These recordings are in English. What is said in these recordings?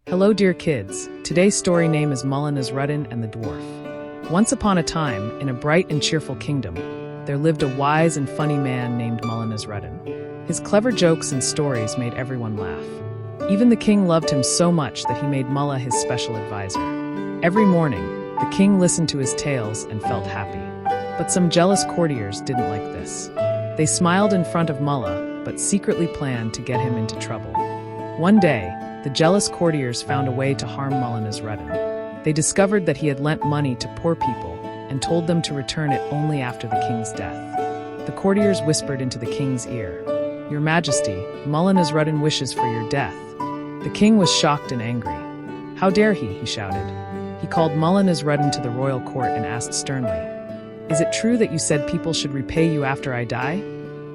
Hello dear kids, today's story name is Mulla, Nasruddin and the Dwarf. Once upon a time, in a bright and cheerful kingdom, there lived a wise and funny man named Mulla Nasruddin. His clever jokes and stories made everyone laugh. Even the king loved him so much that he made Mulla his special advisor. Every morning, the king listened to his tales and felt happy. But some jealous courtiers didn't like this. They smiled in front of Mulla, but secretly planned to get him into trouble. One day, the jealous courtiers found a way to harm Mulla Nasruddin. They discovered that he had lent money to poor people and told them to return it only after the king's death. The courtiers whispered into the king's ear, "Your Majesty, Mulla Nasruddin wishes for your death." The king was shocked and angry. "How dare he?" shouted. He called Mulla Nasruddin to the royal court and asked sternly, "Is it true that you said people should repay you after I die?"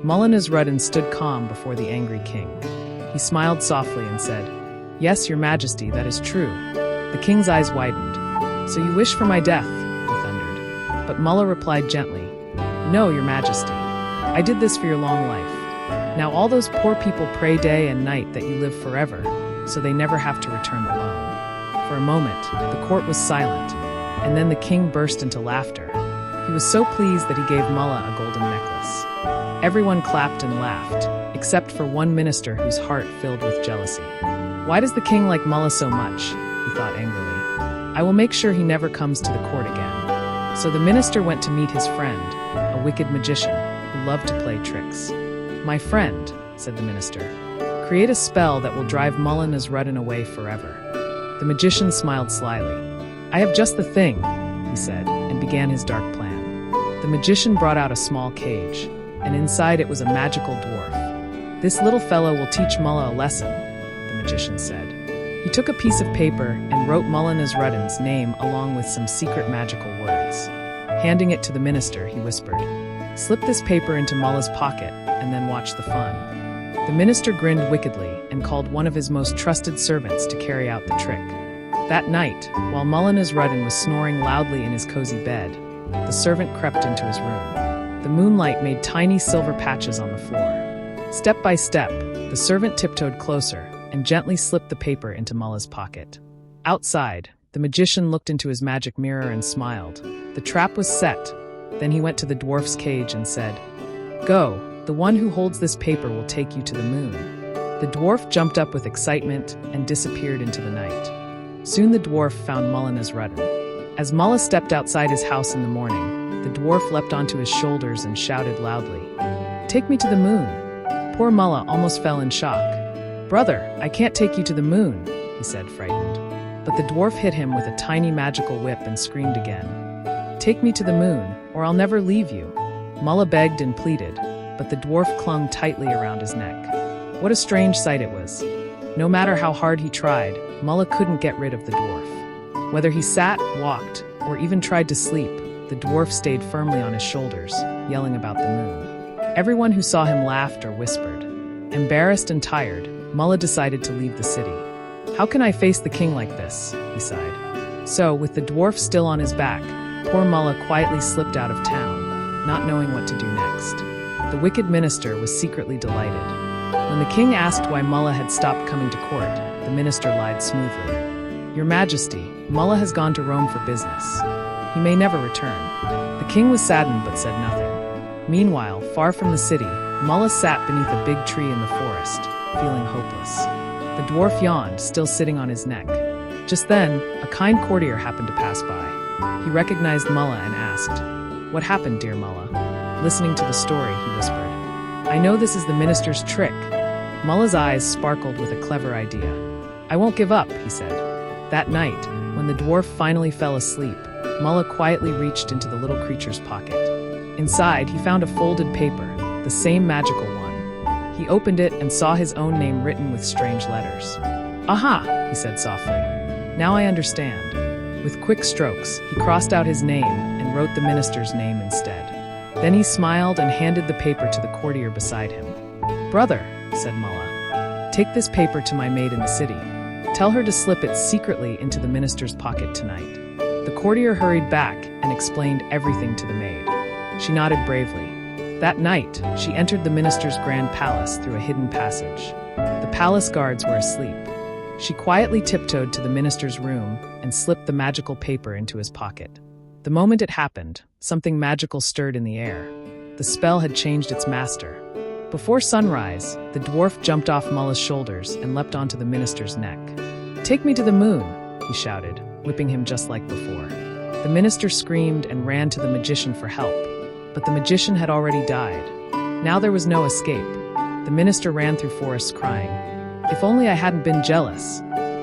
Mulla Nasruddin stood calm before the angry king. He smiled softly and said, "Yes, your Majesty, that is true." The king's eyes widened. "So you wish for my death?" he thundered. But Mulla replied gently, "No, your Majesty. I did this for your long life. Now all those poor people pray day and night that you live forever, so they never have to return the loan." For a moment, the court was silent, and then the king burst into laughter. He was so pleased that he gave Mulla a golden necklace. Everyone clapped and laughed, except for one minister whose heart filled with jealousy. "Why does the king like Mulla so much?" he thought angrily. "I will make sure he never comes to the court again." So the minister went to meet his friend, a wicked magician who loved to play tricks. "My friend," said the minister, "create a spell that will drive Mulla Nasruddin away forever." The magician smiled slyly. "I have just the thing," he said, and began his dark plan. The magician brought out a small cage, and inside it was a magical dwarf. "This little fellow will teach Mulla a lesson," the magician said. He took a piece of paper and wrote Mulla Nasruddin's name along with some secret magical words. Handing it to the minister, he whispered, "Slip this paper into Mulla's pocket and then watch the fun." The minister grinned wickedly and called one of his most trusted servants to carry out the trick. That night, while Mulla Nasruddin was snoring loudly in his cozy bed, the servant crept into his room. The moonlight made tiny silver patches on the floor. Step by step, the servant tiptoed closer and gently slipped the paper into Mulla's pocket. Outside, the magician looked into his magic mirror and smiled. The trap was set. Then he went to the dwarf's cage and said, "Go, the one who holds this paper will take you to the moon." The dwarf jumped up with excitement and disappeared into the night. Soon the dwarf found Mulla Nasruddin. As Mulla stepped outside his house in the morning, the dwarf leapt onto his shoulders and shouted loudly, "Take me to the moon." Poor Mulla almost fell in shock. "Brother, I can't take you to the moon," he said, frightened. But the dwarf hit him with a tiny magical whip and screamed again, "Take me to the moon, or I'll never leave you." Mulla begged and pleaded, but the dwarf clung tightly around his neck. What a strange sight it was. No matter how hard he tried, Mulla couldn't get rid of the dwarf. Whether he sat, walked, or even tried to sleep, the dwarf stayed firmly on his shoulders, yelling about the moon. Everyone who saw him laughed or whispered. Embarrassed and tired, Mulla decided to leave the city. "How can I face the king like this?" he sighed. So, with the dwarf still on his back, poor Mulla quietly slipped out of town, not knowing what to do next. The wicked minister was secretly delighted. When the king asked why Mulla had stopped coming to court, the minister lied smoothly. "Your Majesty, Mulla has gone to Rome for business. He may never return." The king was saddened but said nothing. Meanwhile, far from the city, Mulla sat beneath a big tree in the forest, feeling hopeless. The dwarf yawned, still sitting on his neck. Just then, a kind courtier happened to pass by. He recognized Mulla and asked, "What happened, dear Mulla?" Listening to the story, he whispered, "I know this is the minister's trick." Mulla's eyes sparkled with a clever idea. "I won't give up," he said. That night, when the dwarf finally fell asleep, Mulla quietly reached into the little creature's pocket. Inside, he found a folded paper, the same magical one. He opened it and saw his own name written with strange letters. "Aha," he said softly. "Now I understand." With quick strokes, he crossed out his name and wrote the minister's name instead. Then he smiled and handed the paper to the courtier beside him. "Brother," said Mulla, "take this paper to my maid in the city. Tell her to slip it secretly into the minister's pocket tonight." The courtier hurried back and explained everything to the maid. She nodded bravely. That night, she entered the minister's grand palace through a hidden passage. The palace guards were asleep. She quietly tiptoed to the minister's room and slipped the magical paper into his pocket. The moment it happened, something magical stirred in the air. The spell had changed its master. Before sunrise, the dwarf jumped off Mulla's shoulders and leapt onto the minister's neck. "Take me to the moon," he shouted, whipping him just like before. The minister screamed and ran to the magician for help, but the magician had already died. Now there was no escape. The minister ran through forests crying, "If only I hadn't been jealous."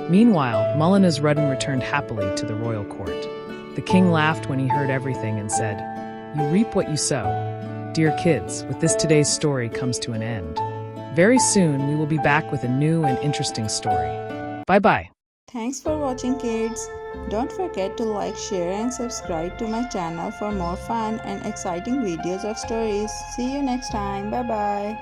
Meanwhile, Mulla Nasruddin returned happily to the royal court. The king laughed when he heard everything and said, "You reap what you sow." Dear kids, with this today's story comes to an end. Very soon we will be back with a new and interesting story. Bye-bye. Thanks for watching, kids. Don't forget to like, share and subscribe to my channel for more fun and exciting videos of stories. See you next time. Bye-bye.